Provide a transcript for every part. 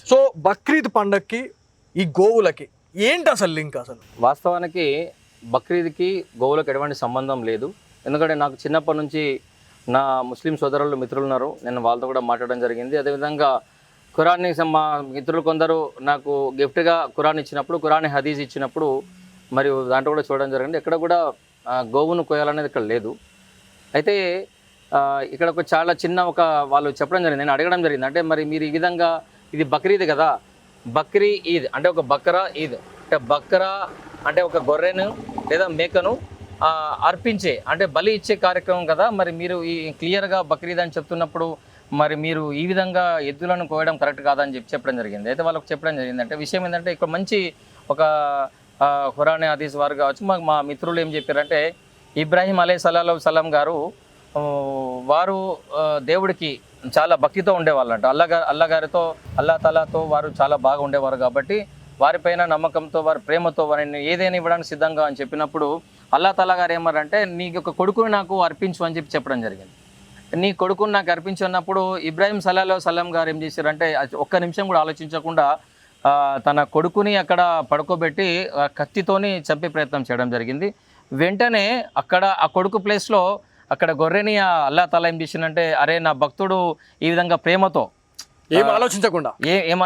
So Bakrid పండక్కి ఈ గోవులకి ఏంటి అసలు లింక్ అసలు? వాస్తవానికి బక్రీద్కి గోవులకు ఎటువంటి సంబంధం లేదు. ఎందుకంటే నాకు చిన్నప్పటి నుంచి నా ముస్లిం సోదరులు మిత్రులు ఉన్నారు, నేను వాళ్ళతో కూడా మాట్లాడడం జరిగింది. అదేవిధంగా ఖురాన్ని మా మిత్రులు కొందరు నాకు గిఫ్ట్గా ఖురాన్ ఇచ్చినప్పుడు, ఖురాన్ హదీస్ ఇచ్చినప్పుడు మరియు దాంట్లో కూడా చూడడం జరిగింది. ఎక్కడ కూడా గోవును కోయాలనేది ఇక్కడ లేదు. అయితే ఇక్కడ ఒక చాలా చిన్న వాళ్ళు చెప్పడం జరిగింది, నేను అడగడం జరిగింది. అంటే మరి మీరు ఈ విధంగా ఇది బక్రీద్ కదా, బక్రీ ఈద్ అంటే ఒక బక్రా ఈద్ అంటే బక్రా అంటే ఒక గొర్రెను లేదా మేకను అర్పించే అంటే బలి ఇచ్చే కార్యక్రమం కదా, మరి మీరు ఈ క్లియర్గా బక్రీద్ అని చెప్తున్నప్పుడు మరి మీరు ఈ విధంగా ఎద్దులను కోయడం కరెక్ట్ కాదని చెప్పడం జరిగింది. అయితే వాళ్ళకి చెప్పడం జరిగింది. అంటే విషయం ఏంటంటే ఇక్కడ మంచి ఒక ఖురాన్ హదీస్ వారు కావచ్చు, మా మిత్రులు ఏం చెప్పారంటే ఇబ్రాహీం అలైహిస్సలాం గారు వారు దేవుడికి చాలా భక్తితో ఉండేవాళ్ళంట. అల్లా తాలాతో వారు చాలా బాగా ఉండేవారు కాబట్టి వారిపైన నమ్మకంతో వారి ప్రేమతో వారిని ఏదైనా ఇవ్వడానికి సిద్ధంగా అని చెప్పినప్పుడు అల్లా తాలా గారు ఏమన్నారంటే నీకు ఒక కొడుకుని నాకు అర్పించు అని చెప్పడం జరిగింది. నీ కొడుకుని నాకు అర్పించున్నప్పుడు ఇబ్రాహీం సల్లల్లాహు గారు ఏం చేశారంటే ఒక్క నిమిషం కూడా ఆలోచించకుండా తన కొడుకుని అక్కడ పడుకోబెట్టి కత్తితోని చంపే ప్రయత్నం చేయడం జరిగింది. వెంటనే అక్కడ ఆ కొడుకు ప్లేస్లో అక్కడ గొర్రెని అల్లా తాలా ఏం చేసిందంటే అరే నా భక్తుడు ఈ విధంగా ప్రేమతో ఏం ఆలోచించకుండా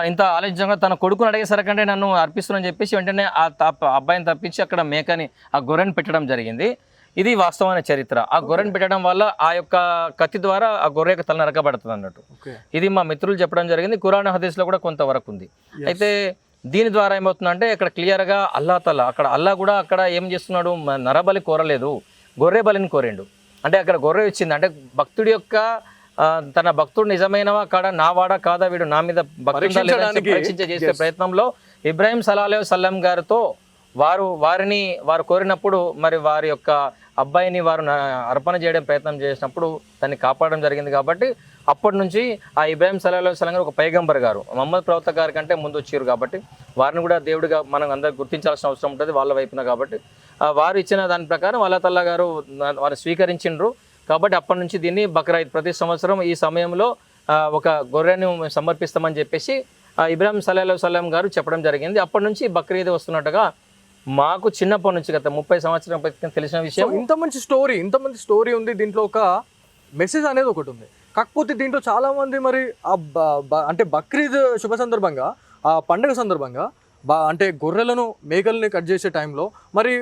ఇంత ఆలోచించకుండా తన కొడుకుని అడిగేసరికంటే నన్ను అర్పిస్తున్నానని చెప్పేసి వెంటనే ఆ అబ్బాయిని తప్పించి అక్కడ మేకని ఆ గొర్రెని పెట్టడం జరిగింది. ఇది వాస్తవమైన చరిత్ర. ఆ గొర్రెని పెట్టడం వల్ల ఆ యొక్క కత్తి ద్వారా ఆ గొర్రె యొక్క తల నరకబడుతుంది అన్నట్టు. ఇది మా మిత్రులు చెప్పడం జరిగింది. ఖురాన్ హదీస్లో కూడా కొంతవరకు ఉంది. అయితే దీని ద్వారా ఏమవుతుందంటే ఇక్కడ క్లియర్గా అల్లా తాలా అక్కడ అల్లా కూడా అక్కడ ఏం చేస్తున్నాడు, నరబలి కోరలేదు, గొర్రె బలిని కోరిండు. అంటే అక్కడ గొర్రె ఇచ్చింది. అంటే భక్తుడి యొక్క తన భక్తుడు నిజమైనవా కాడా, నా వాడా కాదా, వీడు నా మీద పరీక్షించే చేసే ప్రయత్నంలో ఇబ్రాహీం సల్లల్లాహు గారితో వారు కోరినప్పుడు మరి వారి యొక్క అబ్బాయిని వారు అర్పణ చేయడం ప్రయత్నం చేసినప్పుడు దాన్ని కాపాడడం జరిగింది. కాబట్టి అప్పటి నుంచి ఆ ఇబ్రాహీం సల్లల్లాహు గారు ఒక పైగంబర్ గారు మహమ్మద్ ప్రవక్త గారి కంటే ముందు వచ్చారు. కాబట్టి వారిని కూడా దేవుడిగా మనం అందరూ గుర్తించాల్సిన అవసరం ఉంటుంది వాళ్ళ వైపున. కాబట్టి వారు ఇచ్చిన దాని ప్రకారం అల్లా తాలా గారు వారు స్వీకరించిండ్రు. కాబట్టి అప్పటి నుంచి దీన్ని బక్రీద్ ప్రతి సంవత్సరం ఈ సమయంలో ఒక గొర్రెను సమర్పిస్తామని చెప్పేసి ఇబ్రాహీం సల్లల్లాహు గారు చెప్పడం జరిగింది. అప్పటి నుంచి బక్రీద్ వస్తున్నట్టుగా మాకు చిన్నప్పటి నుంచి గత 30 సంవత్సరాల తెలిసిన విషయం. ఇంత మంచి స్టోరీ ఉంది, దీంట్లో ఒక మెసేజ్ అనేది ఒకటి ఉంది. కాకపోతే దీంట్లో చాలా మంది మరి అంటే బక్రీద్ శుభ సందర్భంగా ఆ పండుగ సందర్భంగా అంటే గొర్రెలను మేకల్ని కట్ చేసే టైంలో మరి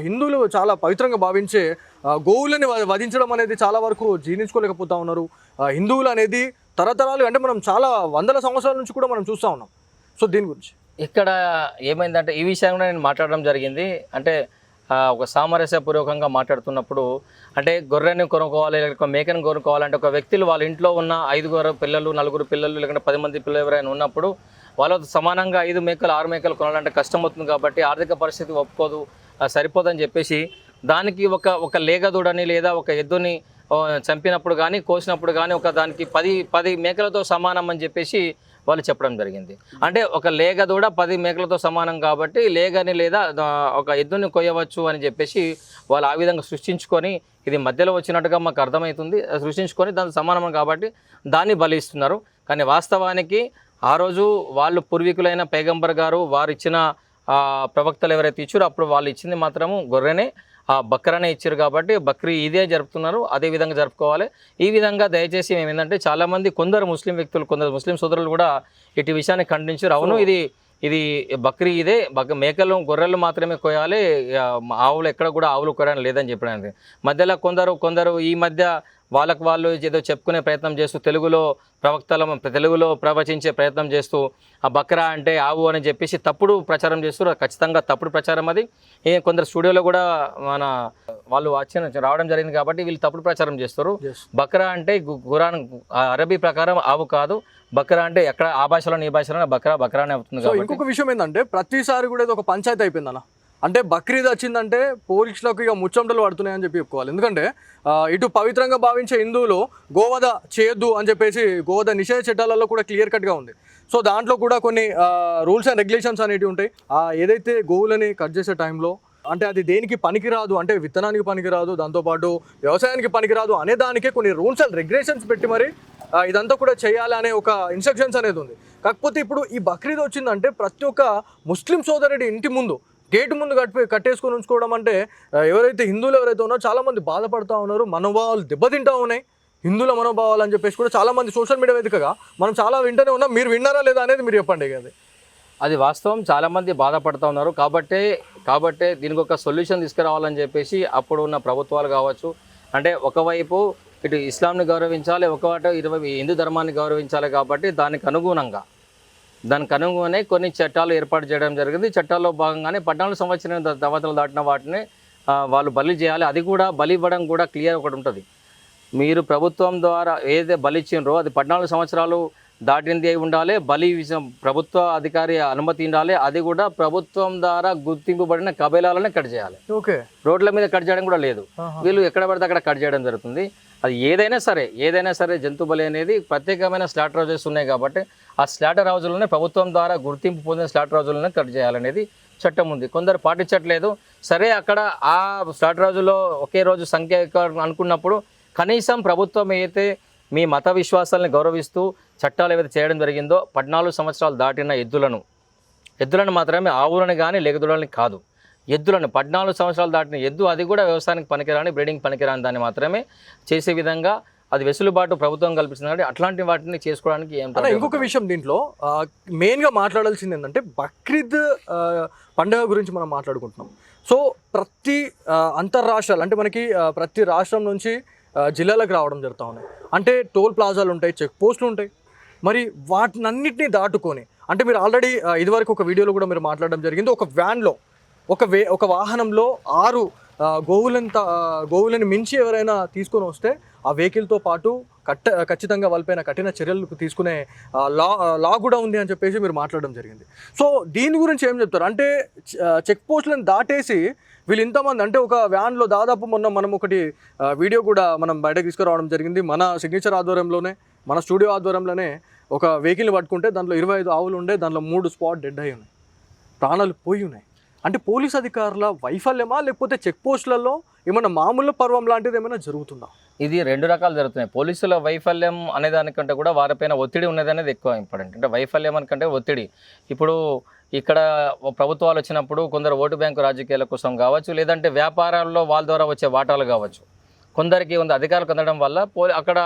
హిందువులు చాలా పవిత్రంగా భావించే గోవులని వధించడం అనేది చాలా వరకు జీర్ణించుకోలేకపోతా ఉన్నారు. హిందువులు అనేది తరతరాలు అంటే మనం చాలా వందల సంవత్సరాల నుంచి కూడా మనం చూస్తూ ఉన్నాం. సో దీని గురించి ఇక్కడ ఏమైందంటే ఈ విషయం కూడా నేను మాట్లాడడం జరిగింది. అంటే ఒక సామరస్యపూర్వకంగా మాట్లాడుతున్నప్పుడు అంటే గొర్రెని కొనుక్కోవాలి లేకపోతే మేకను కొనుక్కోవాలంటే ఒక వ్యక్తులు వాళ్ళ ఇంట్లో ఉన్న 5 పిల్లలు 4 పిల్లలు లేకుంటే 10 మంది పిల్లలు ఎవరైనా ఉన్నప్పుడు వాళ్ళతో సమానంగా 5 మేకలు 6 మేకలు కొనాలంటే కష్టం అవుతుంది. కాబట్టి ఆర్థిక పరిస్థితి ఒప్పుకోదు, సరిపోదని చెప్పేసి దానికి ఒక లేగదూడని లేదా ఒక ఎద్దుని చంపినప్పుడు కానీ కోసినప్పుడు కానీ దానికి 10 మేకలతో సమానం అని చెప్పేసి వాళ్ళు చెప్పడం జరిగింది. అంటే ఒక లేగదూడ 10 మేకలతో సమానం కాబట్టి లేగని లేదా ఒక ఎద్దుని కొయ్యవచ్చు అని చెప్పేసి వాళ్ళు ఆ విధంగా సృష్టించుకొని ఇది మధ్యలో వచ్చినట్టుగా మాకు అర్థమవుతుంది. సృష్టించుకొని దానికి సమానం కాబట్టి దాన్ని బలిస్తున్నారు. కానీ వాస్తవానికి ఆ రోజు వాళ్ళు పూర్వీకులైన పైగంబర్ గారు వారు ఇచ్చిన ప్రవక్తలు ఎవరైతే ఇచ్చారో అప్పుడు వాళ్ళు ఇచ్చింది మాత్రము గొర్రెనే బక్రానే ఇచ్చారు. కాబట్టి బక్రీ ఇదే జరుపుతున్నారు, అదే విధంగా జరుపుకోవాలి. ఈ విధంగా దయచేసి మేము ఏంటంటే చాలామంది కొందరు ముస్లిం సోదరులు కూడా ఇటు విషయాన్ని ఖండించారు. అవును ఇది బక్రీ ఇదే మేకలు గొర్రెలు మాత్రమే కోయాలి, ఆవులు ఎక్కడ కూడా ఆవులు కోయడం లేదని చెప్పడానికి మధ్యలో కొందరు ఈ మధ్య వాళ్ళు ఏదో చెప్పుకునే ప్రయత్నం చేస్తూ తెలుగులో ప్రవచించే ప్రయత్నం చేస్తూ ఆ బక్రా అంటే ఆవు అని చెప్పేసి తప్పుడు ప్రచారం చేస్తారు. ఖచ్చితంగా తప్పుడు ప్రచారం అది. కొందరు స్టూడియోలో కూడా వాళ్ళు రావడం జరిగింది కాబట్టి వీళ్ళు తప్పుడు ప్రచారం చేస్తారు. బక్రా అంటే ఖురాన్ అరబీ ప్రకారం ఆవు కాదు, బక్రా అంటే ఎక్కడ ఆ భాషలో ఈ భాషలో బక్రానే అవుతుంది. ఇంకొక విషయం ఏంటంటే ప్రతిసారి కూడా ఇది ఒక పంచాయతీ అయిపోయింది అన్న. అంటే బక్రీద్ వచ్చిందంటే పోలీసులకు ఇక ముచ్చమటలు పడుతున్నాయని చెప్పి చెప్పుకోవాలి. ఎందుకంటే ఇటు పవిత్రంగా భావించే హిందువులు గోవధ చేయొద్దు అని చెప్పేసి గోవధ నిషేధ చట్టాలలో కూడా క్లియర్ కట్గా ఉంది. సో దాంట్లో కూడా కొన్ని రూల్స్ అండ్ రెగ్యులేషన్స్ అనేవి ఉంటాయి. ఏదైతే గోవులని కట్ చేసే టైంలో అంటే అది దేనికి పనికిరాదు, అంటే విత్తనానికి పనికిరాదు, దాంతోపాటు వ్యవసాయానికి పనికిరాదు అనే దానికే కొన్ని రూల్స్ అండ్ రెగ్యులేషన్స్ పెట్టి మరి ఇదంతా కూడా చేయాలి అనే ఒక ఇన్స్ట్రక్షన్స్ అనేది ఉంది. కాకపోతే ఇప్పుడు ఈ బక్రీద్ వచ్చిందంటే ప్రతి ఒక్క ముస్లిం సోదరుడి ఇంటి ముందు గేటు ముందు కట్టేసుకొని ఉంచుకోవడం అంటే ఎవరైతే హిందువులు ఎవరైతే ఉన్నారో చాలామంది బాధపడుతూ ఉన్నారు, మనోభావాలు దెబ్బతింటూ ఉన్నాయి. హిందువుల మనోభావాలు అని చెప్పేసి కూడా చాలామంది సోషల్ మీడియా వేదికగా మనం చాలా వింటూనే ఉన్నాం. మీరు విన్నారా లేదా అనేది మీరు చెప్పండి. అది వాస్తవం, చాలామంది బాధపడుతూ ఉన్నారు. కాబట్టే దీనికి ఒక సొల్యూషన్ తీసుకురావాలని చెప్పేసి అప్పుడు ఉన్న ప్రభుత్వాలు కావచ్చు, అంటే ఒకవైపు ఇటు ఇస్లాంని గౌరవించాలి, ఒకవైపు హిందూ ధర్మాన్ని గౌరవించాలి. కాబట్టి దానికి అనుగుణంగానే కొన్ని చట్టాలు ఏర్పాటు చేయడం జరిగింది. చట్టాల్లో భాగంగానే 14 సంవత్సరాల తర్వాత దాటిన వాటిని వాళ్ళు బలి చేయాలి. అది కూడా బలి ఇవ్వడం కూడా క్లియర్ ఒకటి ఉంటుంది. మీరు ప్రభుత్వం ద్వారా ఏదైతే బలి ఇచ్చిండ్రో అది 14 సంవత్సరాలు దాటింది అయి ఉండాలి. బలి ప్రభుత్వ అధికారి అనుమతి ఉండాలి. అది కూడా ప్రభుత్వం ద్వారా గుర్తింపబడిన కబేలాలనే కట్ చేయాలి. ఓకే, రోడ్ల మీద కట్ చేయడం కూడా లేదు. వీళ్ళు ఎక్కడ పడితే అక్కడ కట్ చేయడం జరుగుతుంది. అది ఏదైనా సరే జంతు బలి అనేది ప్రత్యేకమైన స్లాటర్ హౌజెస్ ఉన్నాయి. కాబట్టి ఆ స్లాటర్ హౌజులనే ప్రభుత్వం ద్వారా గుర్తింపు పొందిన స్లాటర్ హౌజులనే కట్ చేయాలనేది చట్టం ఉంది. కొందరు పాటించట్లేదు. సరే, అక్కడ ఆ స్లాటర్ హౌజులో ఒకే రోజు సంఖ్య అనుకున్నప్పుడు కనీసం ప్రభుత్వం అయితే మీ మత విశ్వాసాలను గౌరవిస్తూ చట్టాలు ఏవైతే చేయడం జరిగిందో 14 సంవత్సరాలు దాటిన ఎద్దులను మాత్రమే, ఆవులను కానీ లెగదులని కాదు, ఎద్దులను 14 సంవత్సరాలు దాటిన ఎద్దు, అది కూడా వ్యవసాయానికి పనికిరాని, బ్రీడింగ్ పనికిరాని దాన్ని మాత్రమే చేసే విధంగా అది వెసులుబాటు ప్రభుత్వం కల్పిస్తుంది. కాబట్టి అట్లాంటి వాటిని చేసుకోవడానికి ఇంకొక విషయం దీంట్లో మెయిన్గా మాట్లాడాల్సింది ఏంటంటే బక్రీద్ పండుగ గురించి మనం మాట్లాడుకుంటున్నాం. సో ప్రతి అంతర్రాష్ట్రాలు అంటే మనకి ప్రతి రాష్ట్రం నుంచి జిల్లాలకు రావడం జరుగుతూ ఉన్నాయి. అంటే టోల్ ప్లాజాలు ఉంటాయి, చెక్ పోస్టులు ఉంటాయి. మరి వాటినన్నింటినీ దాటుకొని అంటే మీరు ఆల్రెడీ ఇదివరకు ఒక వీడియోలో కూడా మీరు మాట్లాడడం జరిగింది. ఒక వ్యాన్లో ఒక వాహనంలో 6 గోవులను మించి ఎవరైనా తీసుకొని వస్తే ఆ వెహికల్తో పాటు ఖచ్చితంగా వాళ్ళపైన కఠిన చర్యలు తీసుకునే లా కూడా ఉంది అని చెప్పేసి మీరు మాట్లాడడం జరిగింది. సో దీని గురించి ఏం చెప్తారు? అంటే చెక్ పోస్టులను దాటేసి వీళ్ళు ఇంతమంది, అంటే ఒక వ్యాన్లో దాదాపు మనం ఒకటి వీడియో కూడా మనం బయటకు తీసుకురావడం జరిగింది. మన సిగ్నేచర్ ఆధ్వర్యంలోనే, మన స్టూడియో ఆధ్వర్యంలోనే ఒక వెహికల్ని పట్టుకుంటే దాంట్లో 25 ఆవులు ఉండే, దాంట్లో 3 స్పాట్ డెడ్ అయి ఉన్నాయి, ప్రాణాలు పోయి ఉన్నాయి. అంటే పోలీస్ అధికారుల వైఫల్యమా లేకపోతే చెక్ పోస్టులలో ఏమైనా మామూలు పర్వం లాంటిది ఏమైనా జరుగుతుందా? ఇది 2 రకాలు జరుగుతున్నాయి. పోలీసుల వైఫల్యం అనేదానికంటే కూడా వారిపైన ఒత్తిడి ఉన్నది అనేది ఎక్కువ ఇంపార్టెంట్. అంటే వైఫల్యం అనుకంటే ఒత్తిడి. ఇప్పుడు ఇక్కడ ప్రభుత్వాలు వచ్చినప్పుడు కొందరు ఓటు బ్యాంకు రాజకీయాల కోసం కావచ్చు, లేదంటే వ్యాపారాల్లో వాళ్ళ ద్వారా వచ్చే వాటాలు కావచ్చు, కొందరికి అధికారులు పొందడం వల్ల అక్కడ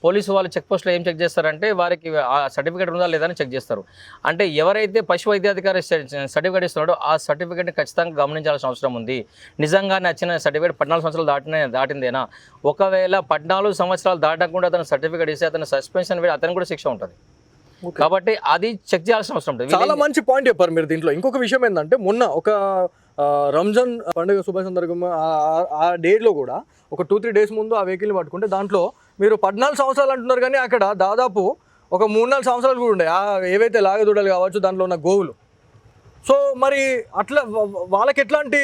పోలీసు వాళ్ళు చెక్ పోస్ట్లో ఏం చెక్ చేస్తారంటే వారికి ఆ సర్టిఫికేట్ ఉందా లేదా అని చెక్ చేస్తారు. అంటే ఎవరైతే పశు వైద్యాధికారి సర్టిఫికేట్ ఇస్తున్నాడో ఆ సర్టిఫికేట్ని ఖచ్చితంగా గమనించాల్సిన అవసరం ఉంది. నిజంగా నచ్చిన సర్టిఫికేట్ 14 సంవత్సరాలు దాటిందేనా? ఒకవేళ 14 సంవత్సరాలు దాటకుండా అతను సర్టిఫికేట్ ఇస్తే అతను సస్పెన్షన్ వేడి అతను కూడా శిక్ష ఉంటుంది. కాబట్టి అది చెక్ చేయాల్సిన అవసరం ఉంటుంది. చాలా మంచి పాయింట్ చెప్పారు మీరు దీంట్లో. ఇంకొక విషయం ఏంటంటే మొన్న ఒక రంజాన్ పండుగ శుభ సందర్భంగా ఆ డేట్లో కూడా ఒక 2-3 డేస్ ముందు ఆ వెహికల్ని పట్టుకుంటే దాంట్లో మీరు 14 సంవత్సరాలు అంటున్నారు, కానీ అక్కడ దాదాపు ఒక 3-4 సంవత్సరాలు కూడా ఉండే ఏవైతే లాగదూడలు కావచ్చు దాంట్లో ఉన్న గోవులు. సో మరి అట్లా వాళ్ళకి ఎట్లాంటి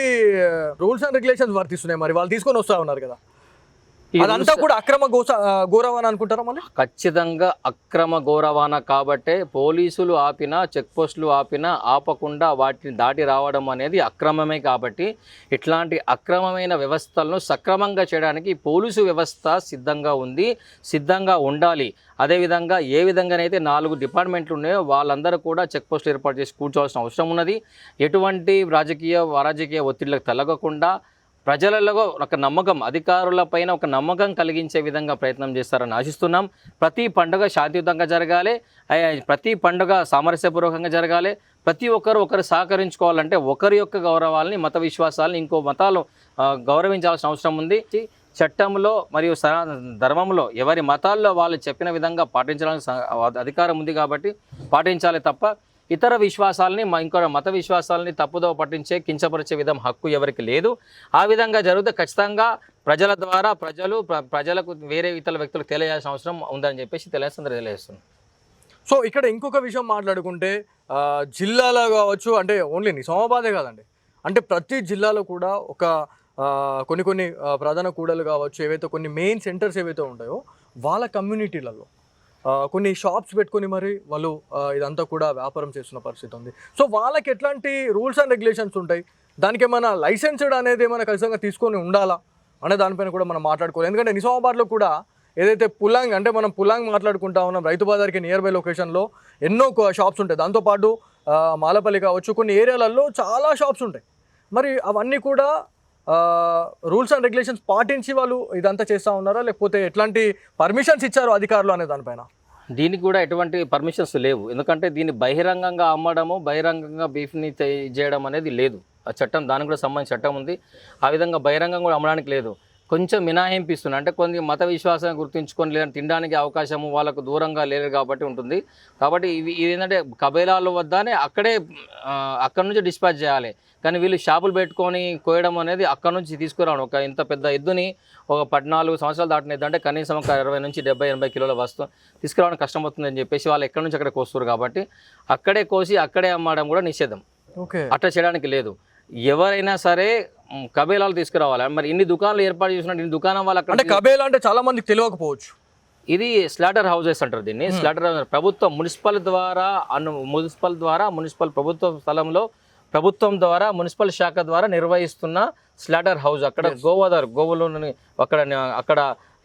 రూల్స్ అండ్ రెగ్యులేషన్స్ వర్తిస్తున్నాయి? మరి వాళ్ళు తీసుకొని వస్తూ ఉన్నారు కదా, అదంతా కూడా అక్రమ గోరవాణ అనుకుంటారా? మళ్ళీ ఖచ్చితంగా అక్రమ గోరవాణ. కాబట్టే పోలీసులు ఆపినా, చెక్ పోస్టులు ఆపినా ఆపకుండా వాటిని దాటి రావడం అనేది అక్రమమే. కాబట్టి ఇట్లాంటి అక్రమమైన వ్యవస్థలను సక్రమంగా చేయడానికి పోలీసు వ్యవస్థ సిద్ధంగా ఉంది, సిద్ధంగా ఉండాలి. అదేవిధంగా ఏ విధంగానైతే 4 డిపార్ట్మెంట్లు ఉన్నాయో వాళ్ళందరూ కూడా చెక్ పోస్టులు ఏర్పాటు చేసి కూర్చోవాల్సిన అవసరం ఉన్నది. ఎటువంటి అరాజకీయ ఒత్తిళ్లకు తలగకుండా ప్రజలలో ఒక నమ్మకం, అధికారులపైన ఒక నమ్మకం కలిగించే విధంగా ప్రయత్నం చేస్తారని ఆశిస్తున్నాం. ప్రతి పండుగ శాంతియుతంగా జరగాలి, ప్రతి పండుగ సామరస్యపూర్వకంగా జరగాలి. ప్రతి ఒకరు సహకరించుకోవాలంటే ఒకరి యొక్క గౌరవాలని, మత విశ్వాసాలని ఇంకో మతాలు గౌరవించాల్సిన అవసరం ఉంది. చట్టంలో మరియు ధర్మంలో ఎవరి మతాల్లో వాళ్ళు చెప్పిన విధంగా పాటించాలని అధికారం ఉంది. కాబట్టి పాటించాలి తప్ప ఇతర విశ్వాసాలని, ఇంకో మత విశ్వాసాలని తప్పుదోవ పట్టించే, కించపరిచే విధం హక్కు ఎవరికి లేదు. ఆ విధంగా జరిగితే ఖచ్చితంగా ప్రజల ద్వారా ప్రజలకు వేరే ఇతర వ్యక్తులకు తెలియాల్సిన అవసరం ఉందని చెప్పేసి తెలియజేస్తుంది. సో ఇక్కడ ఇంకొక విషయం మాట్లాడుకుంటే జిల్లాలో కావచ్చు, అంటే ఓన్లీ నిజామాబాదే కాదండి, అంటే ప్రతి జిల్లాలో కూడా ఒక కొన్ని ప్రధాన కూడలు కావచ్చు, ఏవైతే కొన్ని మెయిన్ సెంటర్స్ ఏవైతే ఉంటాయో వాళ్ళ కమ్యూనిటీలలో కొన్ని షాప్స్ పెట్టుకొని మరి వాళ్ళు ఇదంతా కూడా వ్యాపారం చేస్తున్న పరిస్థితి ఉంది. సో వాళ్ళకి ఎట్లాంటి రూల్స్ అండ్ రెగ్యులేషన్స్ ఉంటాయి? దానికి ఏమైనా లైసెన్స్డ్ అనేది ఏమైనా ఖచ్చితంగా తీసుకొని ఉండాలా అనే దానిపైన కూడా మనం మాట్లాడుకోవాలి. ఎందుకంటే నిజామాబాద్లో కూడా ఏదైతే పులాంగ్ అంటే మనం పులాంగ్ మాట్లాడుకుంటా ఉన్నాం, రైతు బజార్కి నియర్ బై లొకేషన్లో ఎన్నో షాప్స్ ఉంటాయి. దాంతోపాటు మాలపల్లి కావచ్చు, కొన్ని ఏరియాలలో చాలా షాప్స్ ఉంటాయి. మరి అవన్నీ కూడా రూల్స్ అండ్ రెగ్యులేషన్స్ పాటించి వాళ్ళు ఇదంతా చేస్తూ ఉన్నారా, లేకపోతే ఎట్లాంటి పర్మిషన్స్ ఇచ్చారు అధికారులు అనే దానిపైన? దీనికి కూడా ఎటువంటి పర్మిషన్స్ లేవు. ఎందుకంటే దీన్ని బహిరంగంగా అమ్మడము, బహిరంగంగా బీఫ్ని చేయడం అనేది లేదు. ఆ చట్టం, దానికి కూడా సంబంధించిన చట్టం ఉంది. ఆ విధంగా బహిరంగంగా కూడా అమ్మడానికి లేదు. కొంచెం మినహాయింపు ఇస్తున్నారు. అంటే కొన్ని మత విశ్వాసాన్ని గుర్తుంచుకొని లేదంటే తినడానికి అవకాశము వాళ్ళకు దూరంగా లేరు కాబట్టి ఉంటుంది. కాబట్టి ఇది ఏంటంటే కబేలాల వద్దనే అక్కడ నుంచి డిస్పాచ్ చేయాలి. కానీ వీళ్ళు షాపులు పెట్టుకొని కోయడం అనేది అక్కడ నుంచి తీసుకురావడం. ఒక ఇంత పెద్ద ఎద్దుని ఒక 14 సంవత్సరాలు దాటిన ఎద్దు అంటే కనీసం ఒక 60 నుంచి 70-80 కిలోల వస్తువు తీసుకురావడం కష్టమవుతుందని చెప్పేసి వాళ్ళు ఎక్కడి నుంచి అక్కడ కోస్తారు. కాబట్టి అక్కడే కోసి అక్కడే అమ్మడం కూడా నిషేధం. ఓకే, అట్లా చేయడానికి లేదు. ఎవరైనా సరే కబేలాలు తీసుకురావాలి. మరి ఇన్ని దుకాణాలు ఏర్పాటు చేసినట్టు ఇన్ని దుకాణం వాళ్ళు అంటే కబేలా అంటే చాలా మందికి తెలియకపోవచ్చు. ఇది స్లాటర్ హౌసెస్ అంటారు దీన్ని. స్లాటర్ హౌస్ ప్రభుత్వం మున్సిపల్ ద్వారా ప్రభుత్వ స్థలంలో ప్రభుత్వం ద్వారా మున్సిపల్ శాఖ ద్వారా నిర్వహిస్తున్న స్లాటర్ హౌస్. అక్కడ గోవులను అక్కడ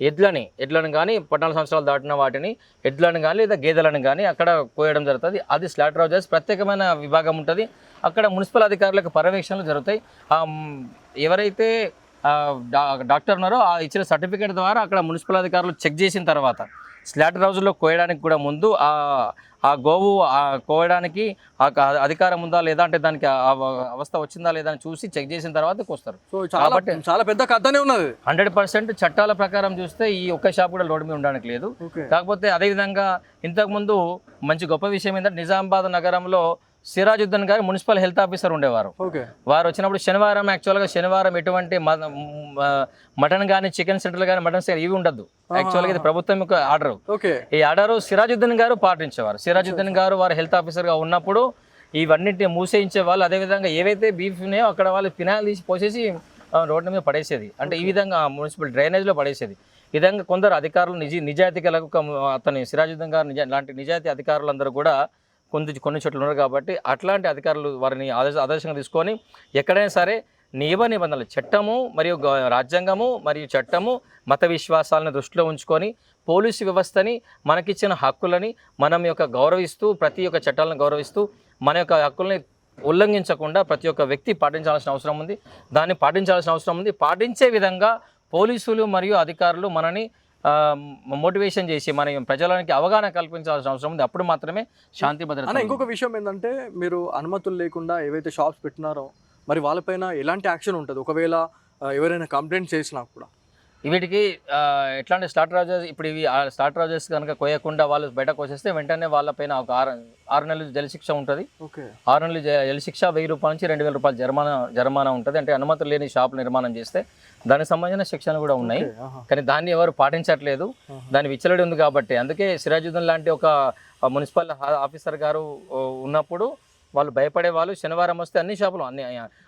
ఎడ్లను కానీ 14 సంవత్సరాలు దాటిన వాటిని ఎడ్లను కానీ లేదా గేదెలను కానీ అక్కడ కోయడం జరుగుతుంది. అది స్లాటర్ హౌసెస్ ప్రత్యేకమైన విభాగం ఉంటుంది. అక్కడ మున్సిపల్ అధికారులకు పర్యవేక్షణలు జరుగుతాయి. ఎవరైతే డాక్టర్ ఉన్నారో ఆ ఇచ్చిన సర్టిఫికేట్ ద్వారా అక్కడ మున్సిపల్ అధికారులు చెక్ చేసిన తర్వాత స్లాటర్ హౌస్లో కోయడానికి కూడా ముందు ఆ గోవు కోయడానికి అధికారం ఉందా లేదా, అంటే దానికి అవస్థ వచ్చిందా లేదా అని చూసి చెక్ చేసిన తర్వాత కోస్తారు. సో కాబట్టి చాలా పెద్ద కథనే ఉన్నది. 100% చట్టాల ప్రకారం చూస్తే ఈ ఒక్క షాప్ కూడా రోడ్డు మీద ఉండడానికి లేదు. కాకపోతే అదేవిధంగా ఇంతకుముందు మంచి గొప్ప విషయం ఏంటంటే నిజామాబాద్ నగరంలో సిరాజుద్దీన్ గారు మున్సిపల్ హెల్త్ ఆఫీసర్ ఉండేవారు. వారు వచ్చినప్పుడు శనివారం ఎటువంటి మటన్ కానీ చికెన్ సెంటర్లు కానీ మటన్ ఇవి ఉండద్దు. యాక్చువల్గా ఇది ప్రభుత్వం యొక్క ఆర్డర్. ఈ ఆర్డర్ సిరాజుద్దీన్ గారు పాటించేవారు. సిరాజుద్దీన్ గారు వారు హెల్త్ ఆఫీసర్గా ఉన్నప్పుడు ఇవన్నింటిని మూసేయించే వాళ్ళు. అదేవిధంగా ఏవైతే బీఫ్ ఉన్నాయో అక్కడ వాళ్ళు ఫినాయిల్ తీసి పోసేసి రోడ్ల మీద పడేసేది. అంటే ఈ విధంగా మున్సిపల్ డ్రైనేజ్లో పడేసేది. ఈ విధంగా కొందరు అధికారులు నిజాయితీ కలకు అతని సిరాజుద్దీన్ గారు లాంటి నిజాయితీ అధికారులందరూ కూడా కొన్ని చోట్ల ఉన్నారు. కాబట్టి అట్లాంటి అధికారులు వారిని ఆదర్శంగా తీసుకొని ఎక్కడైనా సరే నియమ నిబంధనలు, చట్టము మరియు రాజ్యాంగము మరియు చట్టము మత విశ్వాసాలను దృష్టిలో ఉంచుకొని పోలీసు వ్యవస్థని మనకిచ్చిన హక్కులని మనం గౌరవిస్తూ ప్రతి ఒక్క చట్టాలను గౌరవిస్తూ మన యొక్క హక్కుల్ని ఉల్లంఘించకుండా ప్రతి ఒక్క వ్యక్తి పాటించాల్సిన అవసరం ఉంది. దాన్ని పాటించాల్సిన అవసరం ఉంది. పాటించే విధంగా పోలీసులు మరియు అధికారులు మనని మోటివేషన్ చేసి మన ప్రజలకి అవగాహన కల్పించాల్సిన అవసరం ఉంది. అప్పుడు మాత్రమే శాంతి భద్రత. ఇంకొక విషయం ఏంటంటే మీరు అనుమతులు లేకుండా ఏవైతే షాప్స్ పెట్టినారో మరి వాళ్ళపైన ఎలాంటి యాక్షన్ ఉంటుంది ఒకవేళ ఎవరైనా కంప్లైంట్ చేసినా కూడా? వీటికి ఎట్లాంటి స్లాటర్ హౌసెస్ ఇప్పుడు ఇవి స్లాటర్ హౌసెస్ కనుక కోయకుండా వాళ్ళు బయటకు వచ్చేస్తే వెంటనే వాళ్ళపైన ఒక 6 నెలలు జైలు శిక్ష ఉంటుంది. 6 నెలలు జైలు శిక్ష, 1000 రూపాయల నుంచి 2000 రూపాయలు జరిమానా ఉంటుంది. అంటే అనుమతులు లేని షాపులు నిర్మాణం చేస్తే దానికి సంబంధించిన శిక్షలు కూడా ఉన్నాయి. కానీ దాన్ని ఎవరు పాటించట్లేదు. దాని విచ్చలడి ఉంది కాబట్టి అందుకే సిరాజుద్దీన్ లాంటి ఒక మున్సిపల్ ఆఫీసర్ గారు ఉన్నప్పుడు వాళ్ళు భయపడే వాళ్ళు. శనివారం వస్తే అన్ని షాపులు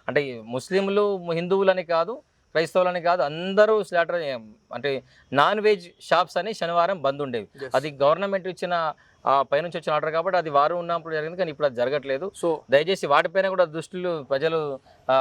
అంటే ముస్లింలు హిందువులని కాదు, క్రైస్తవులని కాదు, అందరూ స్లాటర్ అంటే నాన్ వెజ్ షాప్స్ అని శనివారం బంద్ ఉండేవి. అది గవర్నమెంట్ ఇచ్చిన పైనుంచి వచ్చిన ఆర్డర్ కాబట్టి అది వారు ఉన్నప్పుడు జరిగింది. కానీ ఇప్పుడు అది జరగట్లేదు. సో దయచేసి వాటిపైన కూడా దృష్టిలో ప్రజలు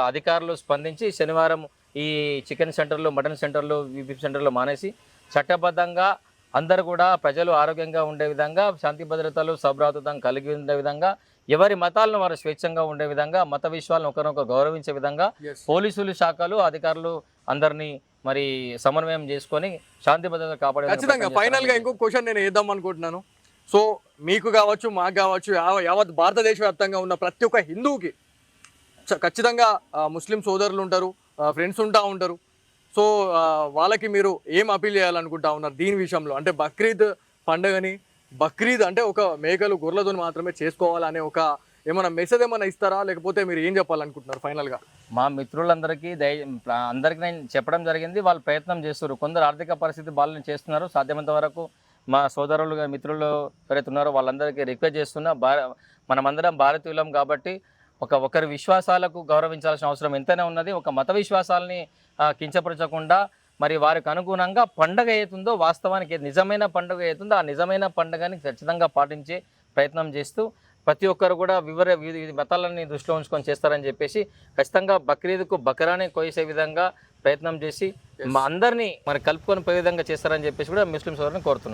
అధికారులు స్పందించి శనివారం ఈ చికెన్ సెంటర్లు, మటన్ సెంటర్లు, బీఫ్ సెంటర్లు మానేసి చట్టబద్ధంగా అందరూ కూడా ప్రజలు ఆరోగ్యంగా ఉండే విధంగా, శాంతి భద్రతలు సౌభ్రాతృతం కలిగి ఉండే విధంగా, ఎవరి మతాలను వారు స్వేచ్ఛంగా ఉండే విధంగా, మత విశ్వాలను ఒకరినొకరు గౌరవించే విధంగా పోలీసులు శాఖలు అధికారులు అందరినీ మరి సమన్వయం చేసుకొని శాంతి భద్రత కాపాడే. ఖచ్చితంగా ఫైనల్గా ఇంకొక క్వశ్చన్ నేను వేద్దాం అనుకుంటున్నాను. సో మీకు కావచ్చు, మాకు కావచ్చు, యావత్ భారతదేశ వ్యాప్తంగా ఉన్న ప్రతి ఒక్క హిందువుకి ఖచ్చితంగా ముస్లిం సోదరులు ఉంటారు, ఫ్రెండ్స్ ఉంటారు. సో వాళ్ళకి మీరు ఏం అపీల్ చేయాలనుకుంటా ఉన్నారు దీని విషయంలో? అంటే బక్రీద్ పండుగని, బక్రీద్ అంటే ఒక మేకలు గొర్రెలతో మాత్రమే చేసుకోవాలనే ఒక ఏమైనా మెసేజ్ ఏమైనా ఇస్తారా, లేకపోతే మీరు ఏం చెప్పాలనుకుంటున్నారు ఫైనల్గా? మా మిత్రులందరికీ అందరికీ నేను చెప్పడం జరిగింది. వాళ్ళు ప్రయత్నం చేస్తున్నారు. కొందరు ఆర్థిక పరిస్థితి బాగా చేస్తున్నారు. సాధ్యమైనంత వరకు మా సోదరులు మిత్రులు ఎవరైతే ఉన్నారో వాళ్ళందరికీ రిక్వెస్ట్ చేస్తున్నా, మనమందరం భారతీయులం కాబట్టి ఒకరి విశ్వాసాలకు గౌరవించాల్సిన అవసరం ఎంతైనా ఉన్నది. ఒక మత విశ్వాసాలని కించపరచకుండా మరి వారికి అనుగుణంగా పండగ ఏతుందో, వాస్తవానికి నిజమైన పండుగ ఏతుందో ఆ నిజమైన పండుగని ఖచ్చితంగా పాటించే ప్రయత్నం చేస్తూ ప్రతి ఒక్కరు కూడా వివిధ మతాలని దృష్టిలో ఉంచుకొని చేస్తారని చెప్పేసి ఖచ్చితంగా బక్రీద్కు బకరాని కోసే విధంగా ప్రయత్నం చేసి మా అందరినీ మరి కలుపుకొని పోయే విధంగా చేస్తారని చెప్పేసి కూడా ముస్లిం సోదరుని కోరుతున్నాను.